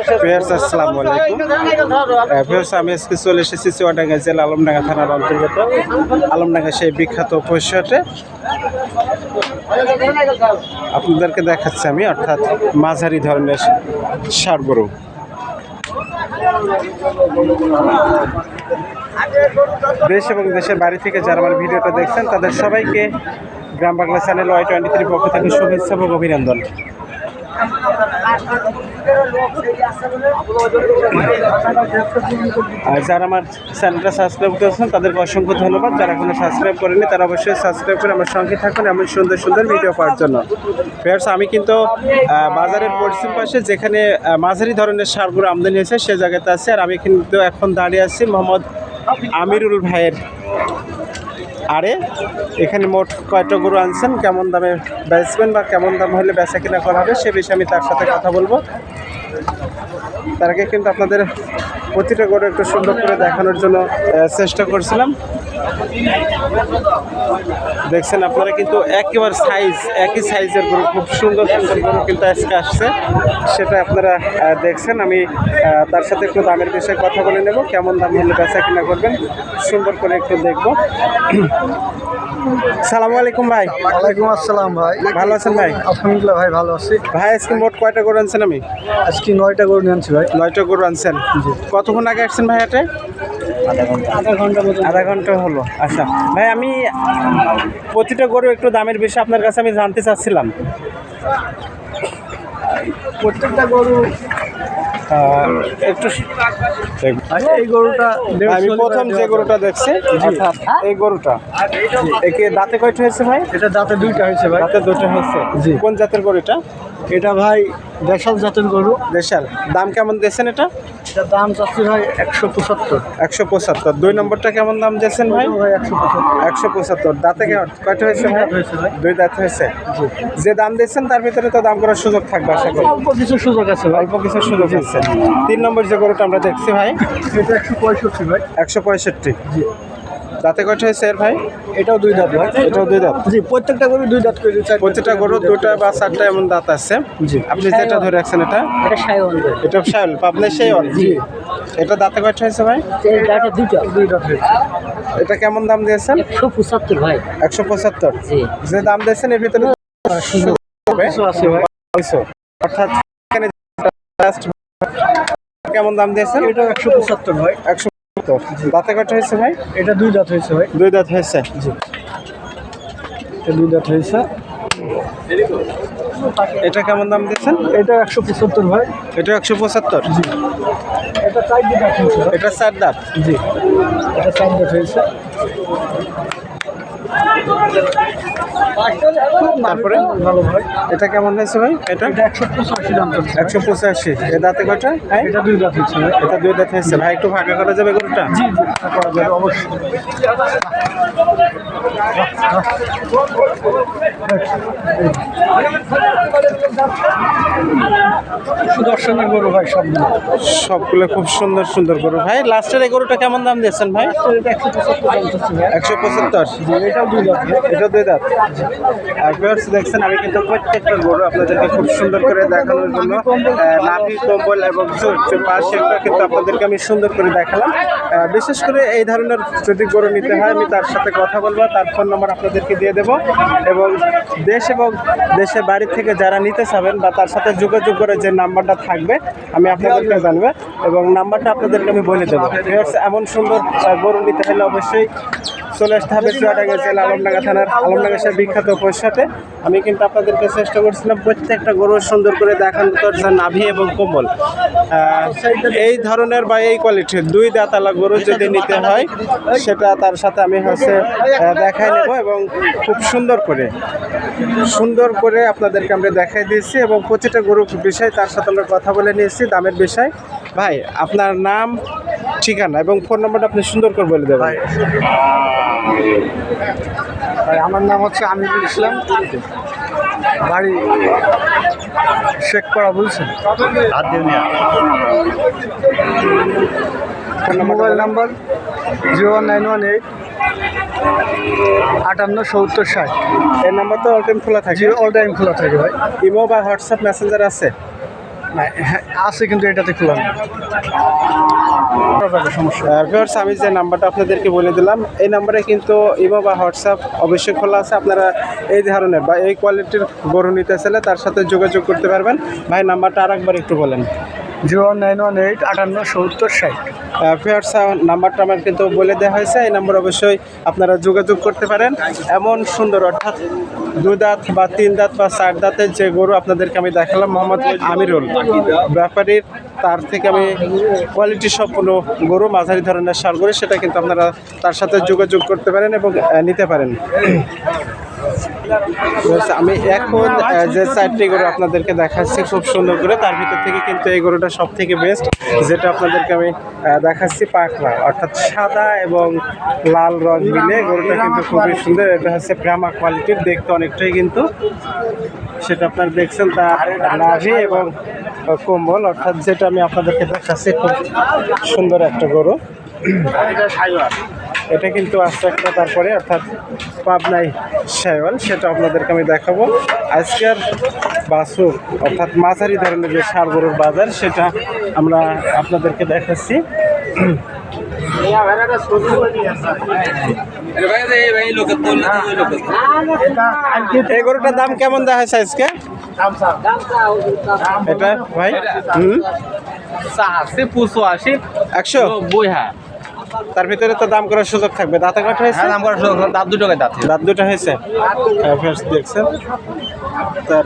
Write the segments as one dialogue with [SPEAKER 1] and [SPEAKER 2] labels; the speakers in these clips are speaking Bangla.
[SPEAKER 1] আসসালামু আলাইকুম। আমি আজকে চলে এসেছি চুয়াডাঙ্গা জেলা আলমডাঙ্গা থানার অন্তর্গত আলমডাঙ্গা সেই বিখ্যাত পশুহাটে। আপনাদেরকে দেখাচ্ছি আমি, অর্থাৎ মাঝারি ধরনের ষাঁড় গরু। দেশ এবং দেশের বাড়ি থেকে যারা আমার ভিডিওটা দেখছেন তাদের সবাইকে গ্রাম বাংলা চ্যানেল Y23 পক্ষ থেকে শুভেচ্ছা এবং অভিনন্দন। আর যারা আমার চ্যানেলটা সাবস্ক্রাইব করেছেন তাদেরকে অসংখ্য ধন্যবাদ। যারা এখনো সাবস্ক্রাইব করেনি তারা অবশ্যই সাবস্ক্রাইব করে আমার সঙ্গে থাকুন এমন সুন্দর সুন্দর ভিডিও পাওয়ার জন্য। আমি কিন্তু বাজারের পশ্চিম পাশে যেখানে মাঝারি ধরনের ষাঁড়গুলো আমদানি হয়েছে সে জায়গাতে আছি। আর আমি কিন্তু এখন দাঁড়িয়ে আছি মোহাম্মদ আমিরুল ভাইয়ের আরে এখানে মোট কয়টা গরু আনছেন, কেমন দামে বেচবেন বা কেমন দাম হলে বেচা কিনা করা হবে সে বিষয়ে আমি তার সাথে কথা বলবো। তার আগে কিন্তু আপনাদের প্রতিটা গরু একটু সুন্দর করে দেখানোর জন্য চেষ্টা করছিলাম। দেখছেন আপনারা কিন্তু একেবারে একই সাইজের গরু, খুব সুন্দর সুন্দর গরু কিন্তু আজকে আসছে, সেটা আপনারা দেখছেন। আমি তার সাথে একটু দামের বিষয়ে কথা বলে নেব, কেমন দাম হলে বেচা কিনা করবেন সুন্দর করে একটু দেখবো। সালামু আলাইকুম ভাই।
[SPEAKER 2] ওয়ালাইকুম আসসালাম ভাই।
[SPEAKER 1] ভালো আছেন ভাই?
[SPEAKER 2] আলহামদুলিল্লাহ ভাই, ভালো আছি
[SPEAKER 1] ভাই। আজকে মোট কয়টা গরু আনছেন? আমি
[SPEAKER 2] আজকে 9টা গরু নিয়ে আনছি ভাই।
[SPEAKER 1] 9টা গরু আনছেন। কতক্ষণ আগে আসছেন ভাই হাটে? আধা ঘন্টা হলো। আচ্ছা ভাই, আমি প্রতিটা গরু একটু দামের বিষয়ে আপনার কাছে আমি জানতে চাচ্ছিলাম।
[SPEAKER 2] প্রত্যেকটা গরু
[SPEAKER 1] একটু
[SPEAKER 2] এই গরুটা
[SPEAKER 1] আমি প্রথম যে গরুটা দেখছি, অর্থাৎ এই গরুটা, একে দাঁতে কয়টা হয়েছে ভাই?
[SPEAKER 2] এটা দাঁতে 2টা হয়েছে ভাই।
[SPEAKER 1] দাঁতে 2টা হয়েছে।
[SPEAKER 2] জি।
[SPEAKER 1] কোন জাতের গরু এটা?
[SPEAKER 2] এটা ভাই দেশাল জাতের গরু।
[SPEAKER 1] দেশাল। দাম কেমন দিয়েছেন এটা?
[SPEAKER 2] এটার দাম চাচ্ছি ভাই 175।
[SPEAKER 1] 175। 2 নম্বরটা কেমন দাম দিয়েছেন ভাই?
[SPEAKER 2] ভাই 175।
[SPEAKER 1] 175। দাঁতে কয়টা হয়েছে ভাই? 2 দাঁত হয়েছে। যে দাম দিয়েছেন তার ভিতরে তো দাম করার সুযোগ থাকবে আশা করি।
[SPEAKER 2] অল্প কিছু সুযোগ আছে ভাই।
[SPEAKER 1] অল্প কিছু সুযোগ আছে। 3 নম্বর যে গরুটা আমরা দেখছি ভাই,
[SPEAKER 2] এটা 165 ভাই।
[SPEAKER 1] 165।
[SPEAKER 2] জি।
[SPEAKER 1] দাঁতে কয়টা হয়েছে এর ভাই?
[SPEAKER 2] এটাও 2 দাঁত ভাই।
[SPEAKER 1] এটাও 2 দাঁত।
[SPEAKER 2] জি, প্রত্যেকটা গরু 2 দাঁত করে।
[SPEAKER 1] প্রত্যেকটা গরু 2টা বা 4টা এমন দাঁত আছে।
[SPEAKER 2] জি।
[SPEAKER 1] আপনি যেটা ধরে রাখছেন এটা?
[SPEAKER 2] এটা শাইওয়াল।
[SPEAKER 1] এটা শাইওয়াল, পাবনা শাইওয়াল।
[SPEAKER 2] জি।
[SPEAKER 1] এটা দাঁতে কয়টা হয়েছে ভাই?
[SPEAKER 2] এই দাঁতে 2 দাঁত হয়েছে।
[SPEAKER 1] এটা কেমন দাম দিয়েছেন?
[SPEAKER 2] 175 ভাই।
[SPEAKER 1] 175।
[SPEAKER 2] জি।
[SPEAKER 1] যে দাম দিয়েছেন এর ভিতরে
[SPEAKER 2] কিছু আছে ভাই।
[SPEAKER 1] অর্থাৎ এখানে কেমন দাম দিয়েছেন?
[SPEAKER 2] এটা 175 ভাই।
[SPEAKER 1] 175। দাঁতে কয়টা হয়েছে ভাই?
[SPEAKER 2] এটা 2 দাঁত হয়েছে ভাই।
[SPEAKER 1] 2 দাঁত হয়েছে।
[SPEAKER 2] জি। এটা 2 দাঁত হয়েছে।
[SPEAKER 1] এটা কেমন দাম দিয়েছেন?
[SPEAKER 2] এটা 175 ভাই।
[SPEAKER 1] এটা 175।
[SPEAKER 2] জি। এটা 4 দাঁত হয়েছে ভাই।
[SPEAKER 1] এটা 4 দাঁত।
[SPEAKER 2] জি। এটা 4 দাঁত হয়েছে।
[SPEAKER 1] তারপরে
[SPEAKER 2] ভালো ভাই।
[SPEAKER 1] এটা কেমন হয়েছে ভাই? এটা
[SPEAKER 2] 185 দাম চলছে।
[SPEAKER 1] 185। এ দাঁতে কয়টা?
[SPEAKER 2] এটা 2 দাঁত হয়েছে ভাই।
[SPEAKER 1] এটা 2 দাঁত হয়েছে ভাই। একটু ফাঁকা করা যাবে গরুটা?
[SPEAKER 2] জি জি, করা যাবে অবশ্যই। সুদর্শনের গরু ভাই
[SPEAKER 1] সবগুলো খুব সুন্দর সুন্দর গরু ভাই। লাস্টের এই গরুটা কেমন দাম দিয়েছেন ভাই? 175।
[SPEAKER 2] এটাও 2 দাঁত।
[SPEAKER 1] এটা 2 দাঁত। আর ভিউয়ার্স দেখছেন, আমি কিন্তু প্রত্যেকটা গরু আপনাদেরকে খুব সুন্দর করে দেখানোর জন্য নাভি, কম্বল এবং পাশেরটা কিন্তু আপনাদেরকে আমি সুন্দর করে দেখালাম। বিশেষ করে এই ধরনের যদি গরু নিতে হয় আমি তার সাথে কথা বলবো, তার ফোন নাম্বার আপনাদেরকে দিয়ে দেবো। এবং দেশ এবং দেশের বাড়ি থেকে যারা নিতে চাবেন বা তার সাথে যোগাযোগ করে যে নাম্বারটা থাকবে আমি আপনাদেরকে জানবো এবং নাম্বারটা আপনাদেরকে আমি বলে দেবো। এমন সুন্দর গরু নিতে হলে অবশ্যই চলে আসতে হবে চুয়াডাঙ্গা জেলা আলমডাঙ্গা থানার আলমডাঙ্গা সেই বিখ্যাত পশুহাটে। আমি কিন্তু আপনাদেরকে চেষ্টা করছিলাম প্রত্যেকটা গরু সুন্দর করে দেখানোর জন্য নাভি এবং কোমল এই ধরনের বা এই কোয়ালিটির 2 দাঁতালা গরু যদি নিতে হয় সেটা তার সাথে আমি দেখাই নেব এবং খুব সুন্দর করে আপনাদেরকে আমরা দেখাই দিয়েছি এবং প্রতিটা গরুর বিষয় তার সাথে আমরা কথা বলে নিয়েছি দামের বিষয়। ভাই, আপনার নাম, ঠিকানা এবং ফোন নাম্বারটা আপনি সুন্দর করে বলে দেবেন।
[SPEAKER 2] ভাই আমার নাম হচ্ছে আমিরুল ইসলাম, বাড়ি শেখপাড়া, বলছেন। Mobile number 01918 587060।
[SPEAKER 1] এই নাম্বার তো অল টাইম খোলা থাকে?
[SPEAKER 2] অল টাইম খোলা থাকে ভাই।
[SPEAKER 1] ইমো বা হোয়াটসঅ্যাপ মেসেঞ্জার আছে?
[SPEAKER 2] না, হ্যাঁ, আছে কিন্তু এটাতে খোলা নেই। সমস্যা।
[SPEAKER 1] ভিউয়ার্স, আমি যে নাম্বারটা আপনাদেরকে বলে দিলাম এই নাম্বারে কিন্তু ইমো বা হোয়াটসঅ্যাপ অবশ্যই খোলা আছে। আপনারা এই ধরনের বা এই কোয়ালিটির গরু নিতে চাইলে তার সাথে যোগাযোগ করতে পারবেন। ভাই নাম্বারটা আরেকবার একটু বলেন।
[SPEAKER 2] 09118 58 70 60।
[SPEAKER 1] ভিউয়ার্স, নাম্বারটা আমার কিন্তু বলে দেওয়া হয়েছে। এই নাম্বার অবশ্যই আপনারা যোগাযোগ করতে পারেন। এমন সুন্দর অর্থাৎ 2 দাঁত বা 3 দাঁত বা 4 দাঁতের যে গরু আপনাদেরকে আমি দেখালাম মোহাম্মদ আমিরুল ব্যাপারীর, তার থেকে আমি কোয়ালিটি সম্পূর্ণ গরু মাঝারি ধরনের ষাঁড় গরু, সেটা কিন্তু আপনারা তার সাথে যোগাযোগ করতে পারেন এবং নিতে পারেন। আমি এখন যে 4টি গরু আপনাদেরকে দেখাচ্ছি খুব সুন্দর করে, তার ভিতর থেকে কিন্তু এই গরুটা সব থেকে বেস্ট, যেটা আপনাদেরকে আমি দেখাচ্ছি পাকড়া, অর্থাৎ সাদা এবং লাল রং মিলে গরুটা কিন্তু খুবই সুন্দর। এটা হচ্ছে ব্রাহ্মা কোয়ালিটির, দেখতে অনেকটাই কিন্তু সেটা আপনারা দেখছেন তার নাভি এবং কম্বল, অর্থাৎ যেটা আমি আপনাদেরকে দেখাচ্ছি খুব সুন্দর একটা গরু। এটা কিন্তু আস্তে একটা তারপরে অর্থাৎ পাবনাই শাইওয়াল, সেটা আপনাদেরকে আমি দেখাবো। আজকের বাছুর অর্থাৎ মাঝারি ধরনের যে ষাঁড় গরুর বাজার, সেটা আমরা আপনাদেরকে দেখাচ্ছি। এই গরুটার দাম কেমন দেখা হয়েছে আজকে? এটা ভাই 100।
[SPEAKER 3] হ্যাঁ,
[SPEAKER 1] তার ভিতরে তো দাম করার সুযোগ থাকবে। দাঁতে কাটা হয়েছে?
[SPEAKER 3] দাম করার সুযোগ, দাঁত দুটো দাঁত
[SPEAKER 1] দাঁত দুটো হয়েছে। ফেরস দেখছেন তার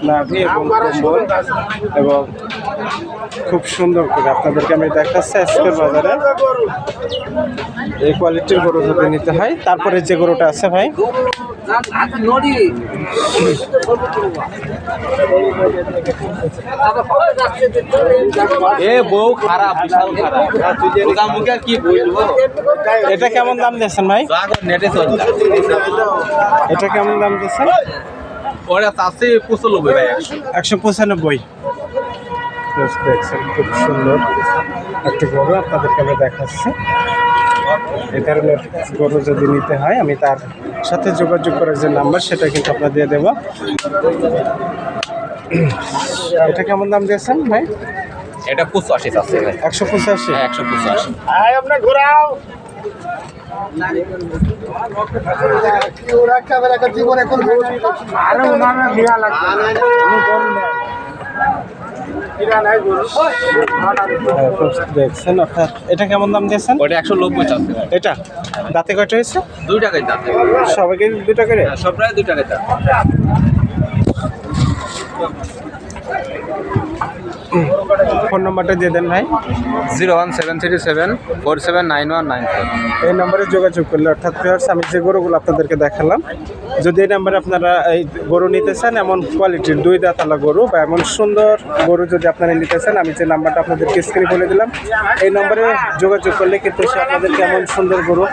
[SPEAKER 1] নাভি এবং কম্বল, এবং খুব সুন্দর করে আপনাদেরকে আমি দেখাচ্ছি আজকের বাজারে এই কোয়ালিটির গরু যদি নিতে হয়। তারপরে যে গরুটা আছে ভাই,
[SPEAKER 3] এ বউ খারাপ, বিশাল খারাপ, মুখে আর কি বলবো।
[SPEAKER 1] এটা কেমন দাম দিয়েছেন ভাই?
[SPEAKER 3] নেটে চলছে,
[SPEAKER 1] এটা কেমন দাম দিয়েছেন?
[SPEAKER 3] ওরা চাষে 95 ভাই,
[SPEAKER 1] 195। দেখছেন খুব সুন্দর একটা গরু আপনাদেরকে আমি দেখাচ্ছি। এই ধরনের গরু যদি নিতে হয় আমি তার সাথে যোগাযোগ করার যে নাম্বার, সেটা কিন্তু আপনার দিয়ে দেবো। এটা কেমন দাম দিয়েছেন ভাই?
[SPEAKER 3] এটা 85 চাষে ভাই,
[SPEAKER 1] 185।
[SPEAKER 3] 185।
[SPEAKER 1] দেখছেন অর্থাৎ এটা কেমন দাম দিয়েছেন?
[SPEAKER 3] ওটা 190 চাষে।
[SPEAKER 1] এটা দাঁতে কয়টা হয়েছে?
[SPEAKER 3] 2 টাকায় দাঁত,
[SPEAKER 1] সবাইকে 2 টাকা করে?
[SPEAKER 3] সব প্রায় 2 টাকায় দাঁত।
[SPEAKER 1] ফোন নাম্বারটা দিয়ে দেন ভাই।
[SPEAKER 3] 01737479195।
[SPEAKER 1] এই নম্বরে যোগাযোগ করলে, অর্থাৎ ভিউয়ার্স আমি যে গরুগুলো আপনাদেরকে দেখালাম, যদি এই নাম্বারে আপনারা এই গরু নিতে চান, এমন কোয়ালিটির 2 দাঁতালা গরু বা এমন সুন্দর গরু যদি আপনারা নিতে চান, আমি যে নাম্বারটা আপনাদেরকে স্ক্রিনে বলে দিলাম, এই নম্বরে যোগাযোগ করলে কিন্তু সে আপনাদেরকে এমন সুন্দর গরু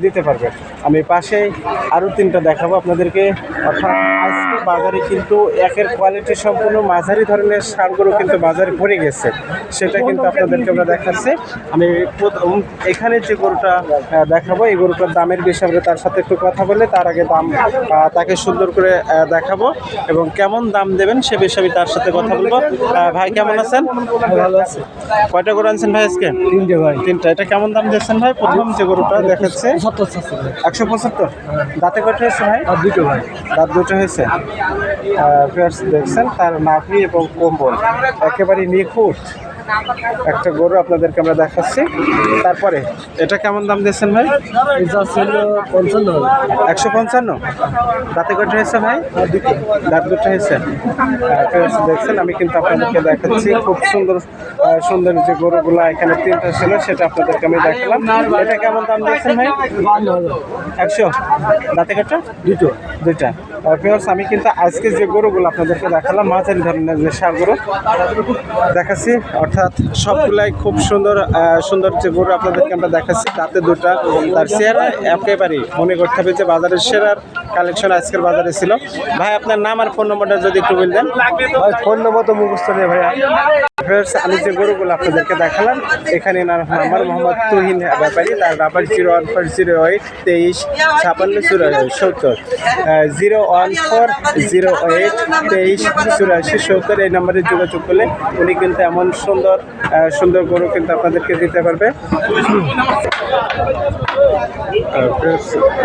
[SPEAKER 1] দিতে পারবে। আমি পাশে আরও 3টা দেখাবো আপনাদেরকে। অর্থাৎ আজকে বাজারে কিন্তু একের কোয়ালিটি সম্পূর্ণ মাঝারি ধরনের ষাঁড় গরু কিন্তু বাজারে পড়ে গেছে, সেটা কিন্তু আপনাদেরকে আমরা দেখাচ্ছি। আমি এখানে যে গরুটা দেখাবো, এই গরুটার দামের বিষয়ে তার সাথে একটু কথা বলে তার আগে দাম তাকে সুন্দর করে দেখাবো এবং কেমন দাম দেবেন সে বিষয়ে আমি তার সাথে কথা বলবো। ভাই কেমন আছেন?
[SPEAKER 2] ভালো আছে।
[SPEAKER 1] কয়টা গরু আনছেন ভাই আজকে?
[SPEAKER 2] 3টে ভাই।
[SPEAKER 1] 3টা। এটা কেমন দাম দিচ্ছেন ভাই? প্রথম যে গরুটা দেখাচ্ছে
[SPEAKER 2] 175।
[SPEAKER 1] দাঁতে কয়টা হয়েছে ভাই?
[SPEAKER 2] আর 2টো ভাই।
[SPEAKER 1] দাঁত 2টো হয়েছে। দেখছেন তার নাভি এবং কম্বল একেবারে নিখুঁত একটা গরু আপনাদেরকে আমরা দেখাচ্ছি। তারপরে এটা কেমন দাম দিচ্ছেন ভাই?
[SPEAKER 2] এটা ছিল 55।
[SPEAKER 1] 155। দাঁতে কয়টা হয়েছে ভাই? দাঁত 2টো হয়েছে। দেখছেন আমি কিন্তু আপনাদেরকে দেখাচ্ছি খুব সুন্দর সুন্দর যে গরুগুলো এখানে 3টা ছিল, সেটা আপনাদেরকে আমি দেখালাম। এটা কেমন দাম দিচ্ছেন ভাই? 100। দাঁতে কয়টা? 2টা। ভিউয়ার্স আমি কিন্তু আজকে যে গরুগুলো আপনাদেরকে দেখালাম মাঝারি ধরনের যে ষাঁড় গরু দেখাচ্ছি, অর্থাৎ সবগুলাই খুব সুন্দর সুন্দর যে গরু আপনাদেরকে আমরা দেখাচ্ছি। তাতে 2টা তার চেহারা একেবারেই মনে করতে হবে যে বাজারের সেরার কালেকশন আজকের বাজারে ছিল। ভাই আপনার নাম আর ফোন নম্বরটা যদি একটু বলতেন।
[SPEAKER 2] ভাই ফোন নম্বর তো মুখস্থ নেই ভাইয়া।
[SPEAKER 1] ভিউয়ার্স, আমি যে গরুগুলো আপনাদেরকে দেখালাম এখানে নাম্বার মোহাম্মদ তুহিন ব্যাপারী, তার নাম্বার 01408235674 01408238470 এই নাম্বারে যোগাযোগ করলে উনি কিন্তু এমন সুন্দর সুন্দর গরু কিন্তু আপনাদেরকে দিতে পারবে।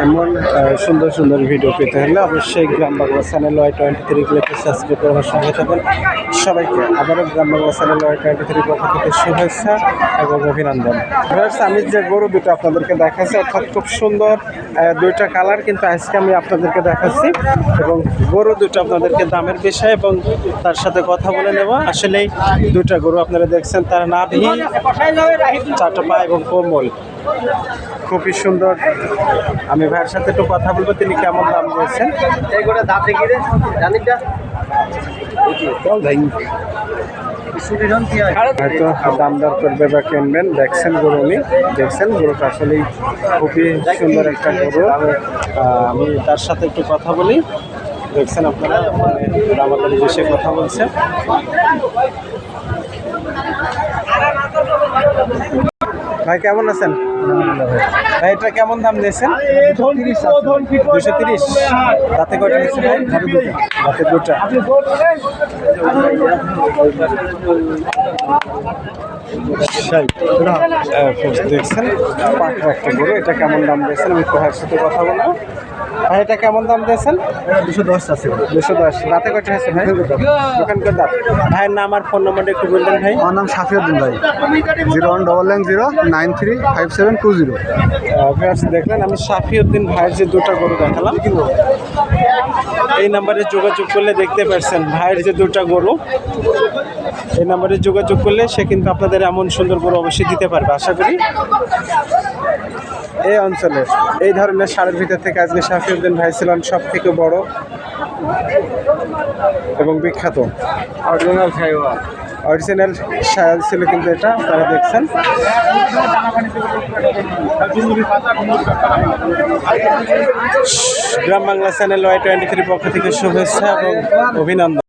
[SPEAKER 1] এমন সুন্দর সুন্দর ভিডিও পেতে হলে অবশ্যই গ্রাম বাংলা চ্যানেল Y23 গুলোকে সাবস্ক্রাইব করে আমার সঙ্গে থাকবেন। সবাইকে আবারও গ্রাম বাংলা চ্যানেল Y23 পক্ষ থেকে শুভেচ্ছা এবং অভিনন্দন। ভিউয়ার্স, আমি যে গরু দুটো আপনাদেরকে দেখাচ্ছি অর্থাৎ খুব সুন্দর দুইটা কালার কিন্তু আজকে আমি আপনাদেরকে দেখাচ্ছি এবং গরু দুটো আপনাদেরকে দামের বিষয় এবং তার সাথে কথা বলে নেব। আসলে দুটা গরু আপনারা দেখছেন তার নাভি, চারটা পা এবং কোমল খুবই সুন্দর। আমি ভাইয়ের সাথে একটু কথা বলবো, তিনি কেমন দাম দিয়েছেন। হয়তো দাম দর করবে বা কিনবেন। দেখছেন গরু, উনি দেখছেন গরুটা আসলেই খুবই সুন্দর একটা গরু। আমি তার সাথে একটু কথা বলি। দেখছেন আপনারা আমাদের দেশে কথা বলছে। ভাই কেমন আছেন? ভাই এটা কেমন দাম দিয়েছেন? 230। রাতে কয়টা নিয়েছেন ভাই? রাতে দুটা। দেখছেন পাখা একটা গরু, এটা কেমন দাম দিয়েছেন আমি তো ভাইয়ের সাথে কথা বলবো। ভাই এটা কেমন দাম দিয়েছেন?
[SPEAKER 2] 210 আছে।
[SPEAKER 1] 210। রাতে কয়টা হয়েছে ভাই? দোকানকার দাম। ভাইয়ের নাম আর ফোন নম্বরটা একটু বলবেন ভাই।
[SPEAKER 2] আমার নাম শাফিউদ্দিন ভাই, 01909935720।
[SPEAKER 1] দেখলেন আমি শাফিউদ্দিন ভাইয়ের যে দুটো গরু দেখালাম, এই নাম্বারে যোগাযোগ করলে দেখতে পাচ্ছেন ভাইয়ের যে দুটো গরু, এই নাম্বারে যোগাযোগ করলে সে কিন্তু আপনাদের এমন সুন্দর গরু অবশ্যই দিতে পারবে আশা করি। এই অঞ্চলের এই ধরনের ষাঁড়ের ভিতর থেকে আজকে শাফিউদ্দিন ভাই ছিলেন সব থেকে বড় এবং বিখ্যাত। অরিজিনাল শায়াল ছিল কিন্তু এটা, আপনারা দেখছেন। গ্রাম বাংলা চ্যানেল Y23 পক্ষ থেকে শুভেচ্ছা এবং অভিনন্দন।